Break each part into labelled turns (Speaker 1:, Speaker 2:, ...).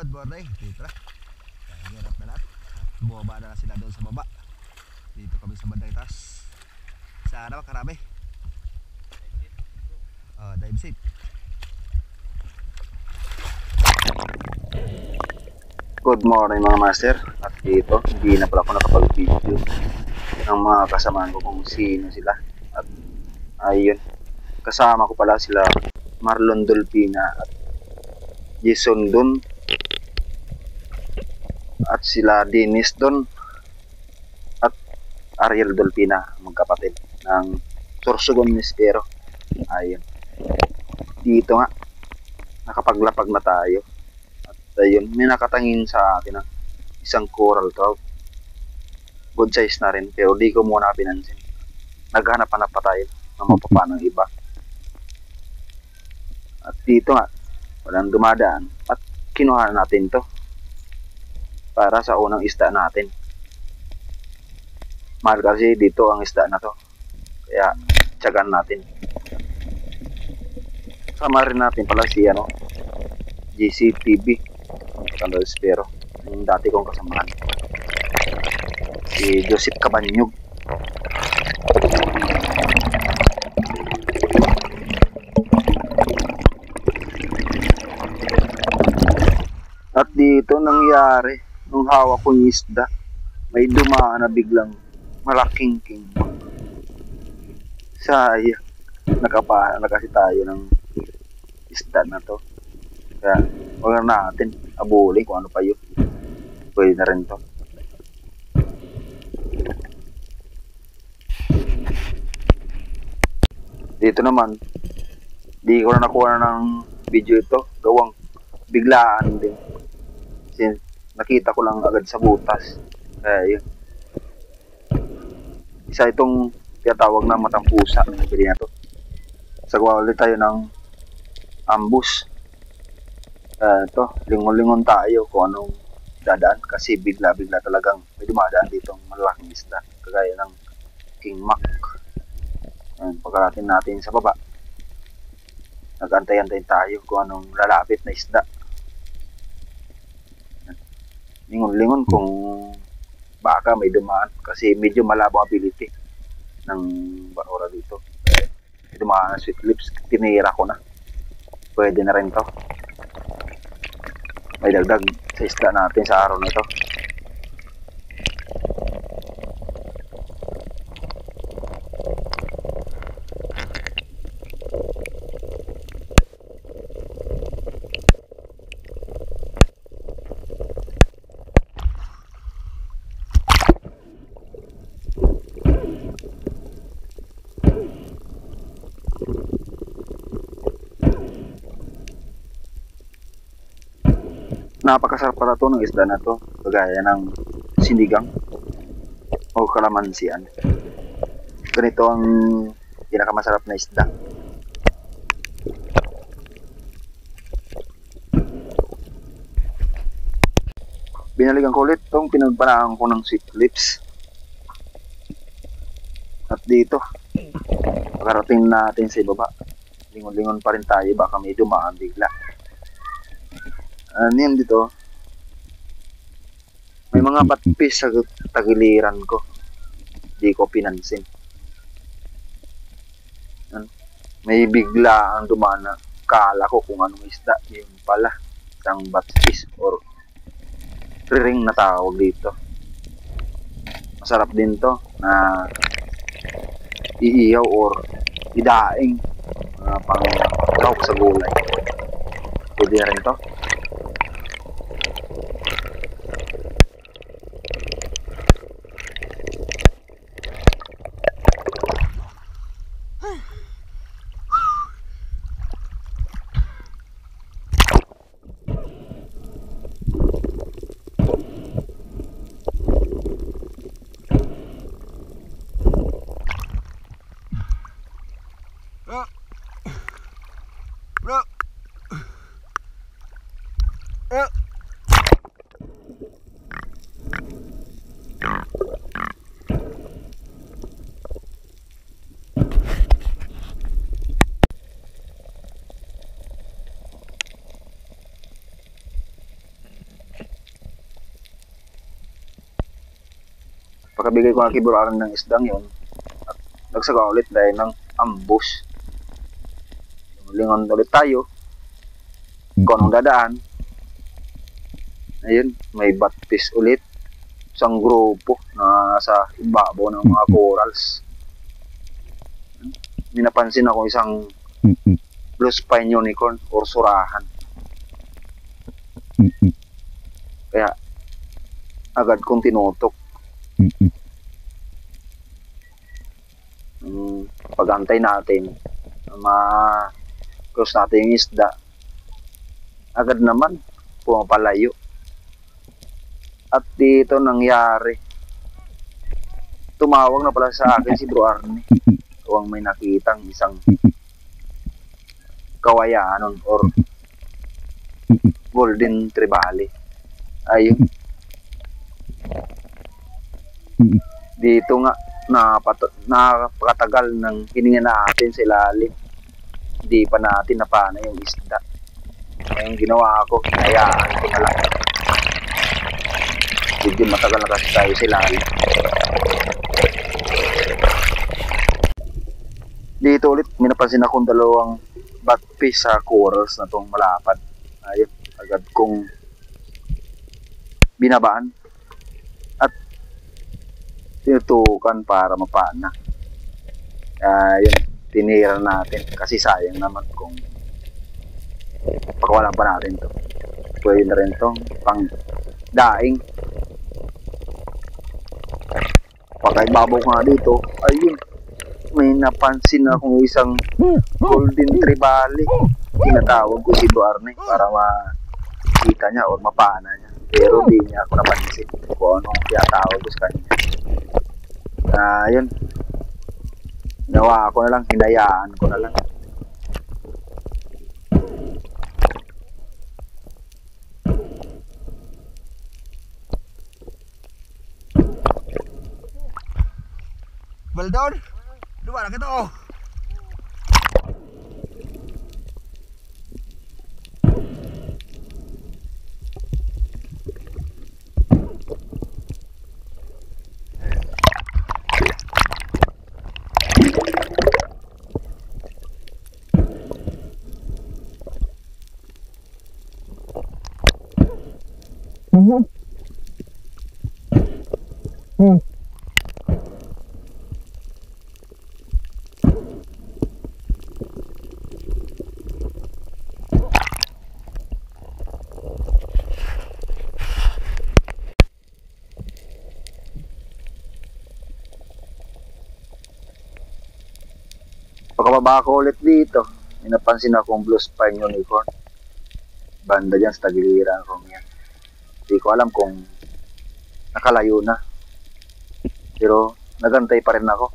Speaker 1: Good morning. Dito na. Hirap na lahat. Bumaba na sila doon sa baba. Dito kami sa bandang taas. Sana makarami. Dive seat. Good morning mga master. At dito, hindi na pala ako nakapag-video ng mga kasamaan ko kung sino sila. At ayun, kasama ko pala sila Marlon Dolpina at Jason Don at sila Dennis Don at Ariel Dolpina, magkapatid ng Sorsogon Mispero. Ayun, dito nga nakapaglapag na tayo at ayun, may nakatangin sa atin ng isang coral trout. Good size na rin pero di ko muna pinansin. Naghanap-hanap pa tayo ng mapapa ng iba. At dito nga walang dumadaan at kinuha natin to para sa unang isda natin. Mahal kasi dito ang isda na to, kaya tiyagan natin. Sama rin natin pala si JCTV Candle Spero, yung dati kong kasamahan, si Joseph Cabanyog. At dito nangyari, nung hawak ko yung isda, may dumaan na biglang malaking king. Sayang, nakapana na kasi tayo ng isda na to. Kaya huwag na natin abulin kung ano pa yun. Pwede na rin to. Dito naman, di ko na nakuha ng video ito. Gawang biglaan din. Since nakita ko lang agad sa butas. Kaya yun. Isa itong tinatawag na matampusa. Nabili na to. Sagwa ulit tayo ng ambush. Ito, lingon-lingon tayo kung anong dadaan. Kasi bigla-bigla talagang may dumadaan dito malaking isda. Kagaya ng King Mac. Ayan, pagkarating natin sa baba, nag-antay-antay tayo kung anong lalapit na isda. Lingon-lingon kung baka may dumaan kasi medyo malabo ang ability ng bakura dito. May dumaan ang sweet lips, tinira ko na. Pwede na rin to. May dagdag sa isda natin sa araw na ito. Napakasarap pala to ng isda na to, kagaya ng sinigang o kalamansian. Ganito ang pinakamasarap na isda. Binalikan ko ulit itong pinagpanaan ko ng sweet lips. At dito, pagkarating natin sa ibaba, lingon-lingon pa rin tayo, baka may dumaan bigla. Yan dito, may mga patpis sa tagiliran ko, di ko pinansin. May bigla ang dumaan na kala ko kung anong isda, yun pala isang batfish or riring na tawag dito. Masarap din to na iihaw or idaing, pang tawag sa gulay. Pwede na rin to. Bro. Pagkabigay ko nga kay Bro Arne ng isdang yun, at nagsaga ulit dahil ng ambush. Lingon ulit tayo. Kung anong dadaan. Ayun, may batfish ulit. Isang grupo na sa ibabaw ng mga corals. Minapansin ako isang blue spine unicorn or surahan. Kaya agad kong tinutok. Pag-antay natin, ma-cross natin yung isda, agad naman pumapalayo. At dito nangyari, tumawag na pala sa akin si Bro Arne. Kung may nakitang isang kawayanon or golden trevally. Ayun. Dito nga napakatagal ng hininga natin sa ilalim. Hindi pa natin napana yung isda. Ngayon ginawa ko, hinayaan ko na lang. Medyo matagal na kasi tayo sa ilalim. Dito ulit, minapansin akong dalawang batfish sa corals na itong malapad. Ayun, agad kong binabaan at tinutukan para mapana. Yun, tinira natin kasi sayang naman kung pagkawalan pa natin to. Pwede na rin itong pang daing. Pagkaibabaw nga dito, ayun, may napansin akong isang golden trevally. Tinatawag ko si Bro Arne para makita niya o mapana niya. Pero di niya ako napansin kung anong tinatawag ko sa kanya. Yun, ginawa ko na lang, hinayaan ko na lang.
Speaker 2: Baldon, lupa na kita oh.
Speaker 1: Pagkababa ko ulit dito, may napansin akong blue spine unicorn. Banda dyan sa tagiliran ko yan. Hindi ko alam kung nakalayo na. Pero nagantay pa rin ako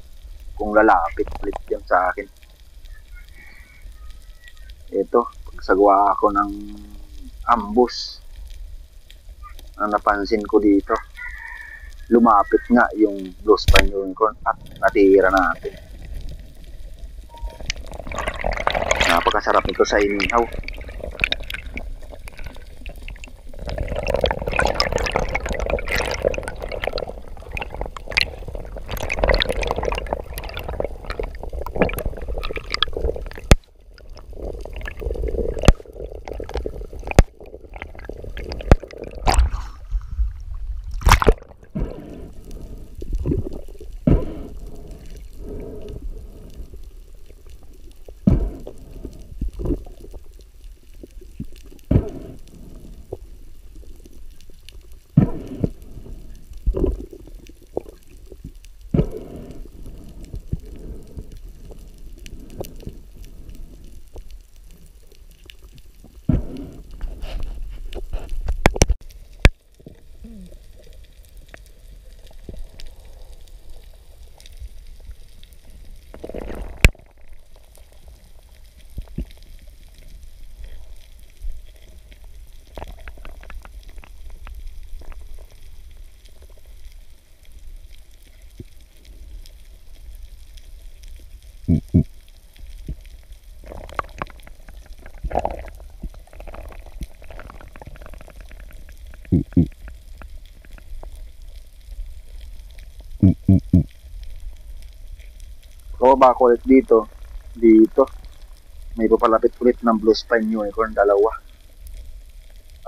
Speaker 1: kung lalapit ulit yan sa akin. Ito, pagsagawa ako ng ambush, ang napansin ko dito, lumapit nga yung blue spine unicorn at natira natin. Napakasarap nito sa inihaw. Bababa ko ulit dito. Dito. May papalapit ulit ng blue spine unicorn, dalawa.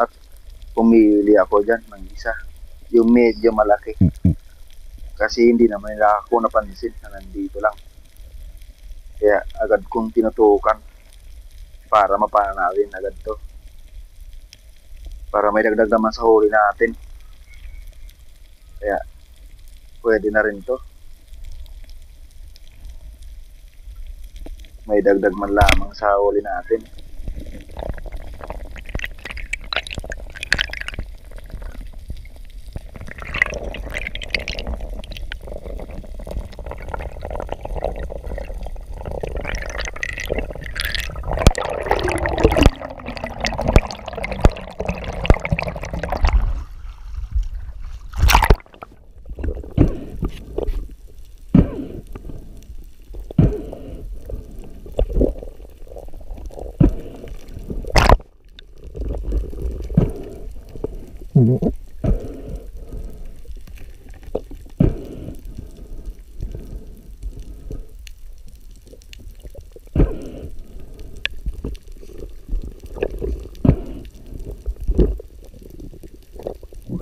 Speaker 1: At pumili ako dyan ng isa. Yung medyo malaki. Kasi hindi naman nila ako napansin na nandito lang. Kaya agad kong tinutukan para mapanalin agad to. Para may dagdag naman sa huli natin. Kaya pwede na rin to. May dagdag man lamang sa huli natin.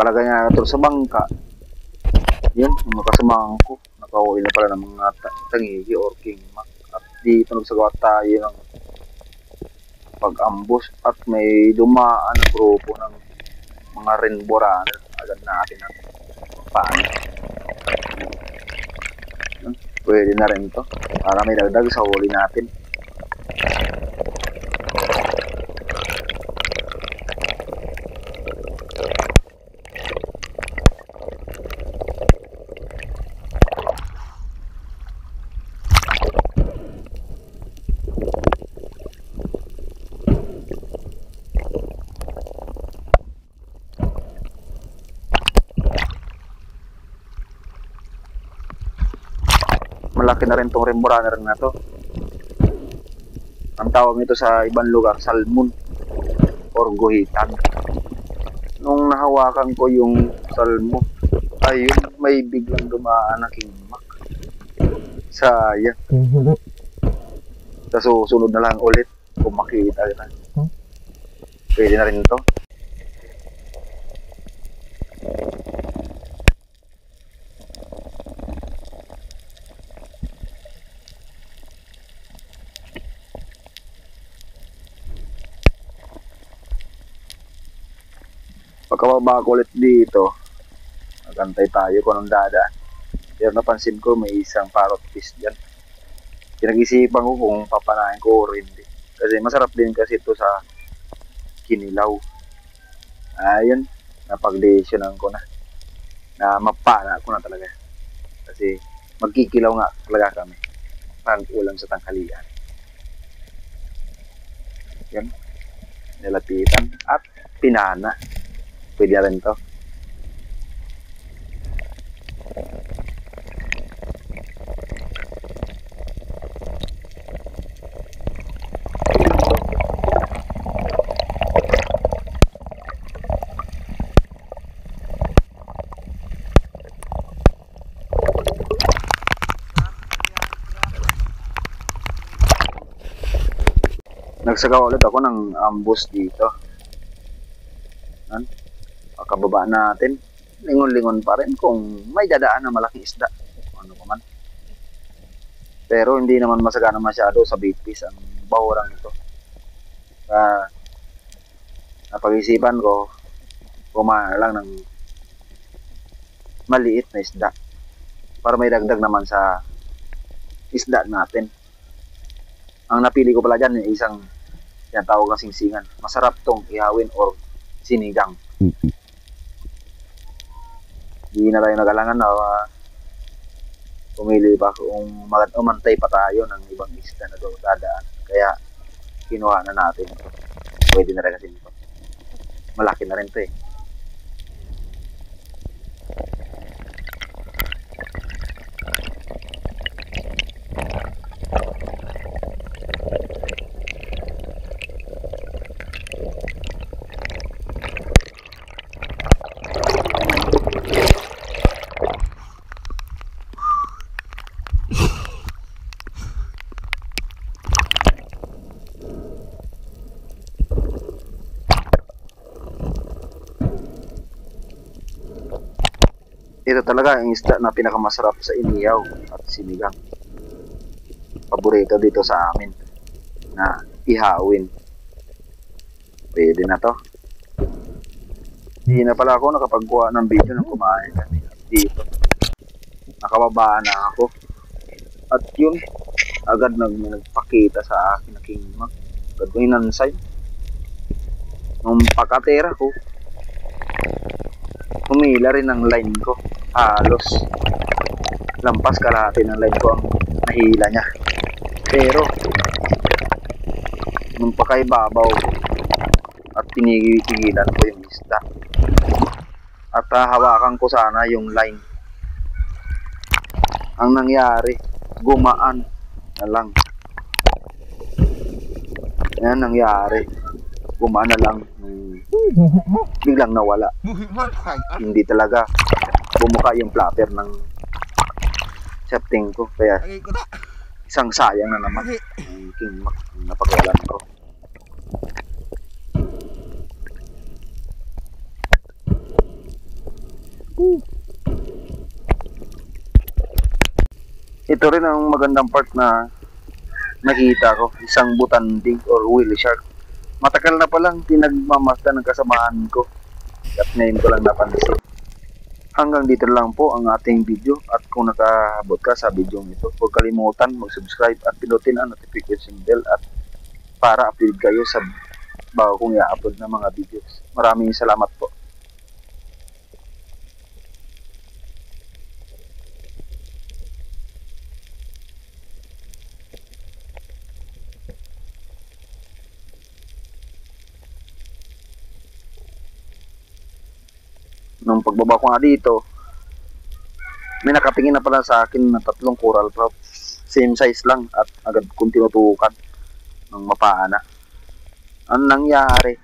Speaker 1: Kalagay nga ito sa bangka. Yun, yung makasamahan ko. Nakahuli na pala ng mga tangigi or kingmak. At dito nagsagawa tayo ng pag-ambos. At may dumaan na grupo ng mga rainbow runner. Agad natin at paano. Pwede na rin to. Para may dagdag sa huli natin. Malaki na rin tong rainbow runner na to. Ang tawag nito sa ibang lugar, salmon or guhitan. Nung nahawakan ko yung salmon, ayun, may biglang dumaan na kingmak. Sayang. Sa susunod na lang ulit kung makita kita. Pwede na rin to. Pagkababa ko ulit dito, nagantay tayo kung anong dadaan. Pero napansin ko may isang parrot fish dyan. Pinag-isipan ko kung papanahin ko or hindi. Kasi masarap din kasi ito sa kinilaw. Ayun, napag-decisionan ko na. Na mapana ko na talaga. Kasi magkikilaw nga talaga kami. Pang ulam sa tanghalian. Yan. Nilapitan at pinana. Pwede rin to. Nagsagawa ulit ako ng ambush dito. Pagkababa natin, lingon-lingon pa rin kung may dadaan na malaking isda. Ano pa man. Pero hindi naman masagana masyado sa bigfish ang bahurang ito. Napag-isipan ko, kumain lang ng maliit na isda. Para may dagdag naman sa isda natin. Ang napili ko pala dyan, isang yan tawag na singsingan. Masarap tong ihawin or sinigang. Hindi na tayo nagalangan na pumili pa kung umantay pa tayo ng ibang isda na doon dadaan. Kaya kinuha na natin. Pwede na rin kasi ito. Malaki na rin ito eh. Ito talaga ang isda na pinakamasarap sa inihaw at sinigang. Paborito dito sa amin na ihawin. Pwede na to. Hindi na pala ako nakapagkuha ng video ng kumain kanina dito. Nakababa na ako. At yun, agad nagpakita sa akin na King Mac. Agad ko hinansay. Nung pakatera ko, humila rin ang line ko. Halos lampas kalahati ng line ko ang nahila niya. Pero nung pakaibabaw ko at tinigilan ko yung isda at hawakan ko sana yung line, ang nangyari, gumaan na lang. Yan nangyari, gumaan na lang. Biglang nawala. Hindi talaga bumuka yung flapper ng shafting ko. Kaya isang sayang na naman ang King Mac na napagalan ko. Ito rin ang magandang part na nakita ko, isang butanding or whale shark. Matagal na palang pinagmamasdan ng kasamahan ko at ngayon ko lang napansin. Hanggang dito lang po ang ating video, at kung nakaabot ka sa video ito, huwag kalimutan mag-subscribe at pinutin ang notification bell at para update kayo sa bago kong i-upload na mga videos. Maraming salamat po. Nung pagbaba ko nga dito, may nakatingin na pala sa akin na 3 coral prop. Same size lang at agad kong tinutukan ng mapana. Ang nangyari,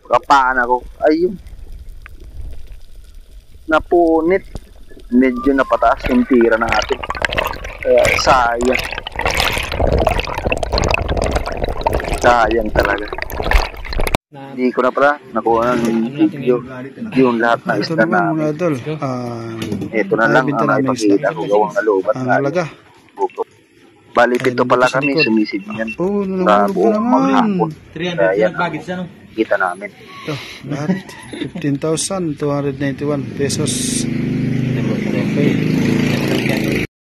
Speaker 1: pagkapana ko, ayun, napunit. Medyo napataas yung tira ng atin. Kaya sayang. Sayang talaga. Hindi ko na pala nakuha ng video yung lahat na
Speaker 2: Ito
Speaker 1: isda
Speaker 2: naman
Speaker 1: na
Speaker 2: mga idol.
Speaker 1: ito na lang ang ipakita ko gawang nalobat
Speaker 2: Ang
Speaker 1: na
Speaker 2: halaga.
Speaker 1: bali pito
Speaker 2: Ay,
Speaker 1: pala
Speaker 2: nandito sa
Speaker 1: kami
Speaker 2: likod.
Speaker 1: sumisid yan
Speaker 2: Oh,
Speaker 1: sa
Speaker 2: nalulog ka
Speaker 1: buong
Speaker 2: naman.
Speaker 1: maghapon.
Speaker 3: 300
Speaker 1: Kaya yan
Speaker 3: baggage ano?
Speaker 1: kita namin.
Speaker 2: Ito, lahat. 15,291 pesos. Okay.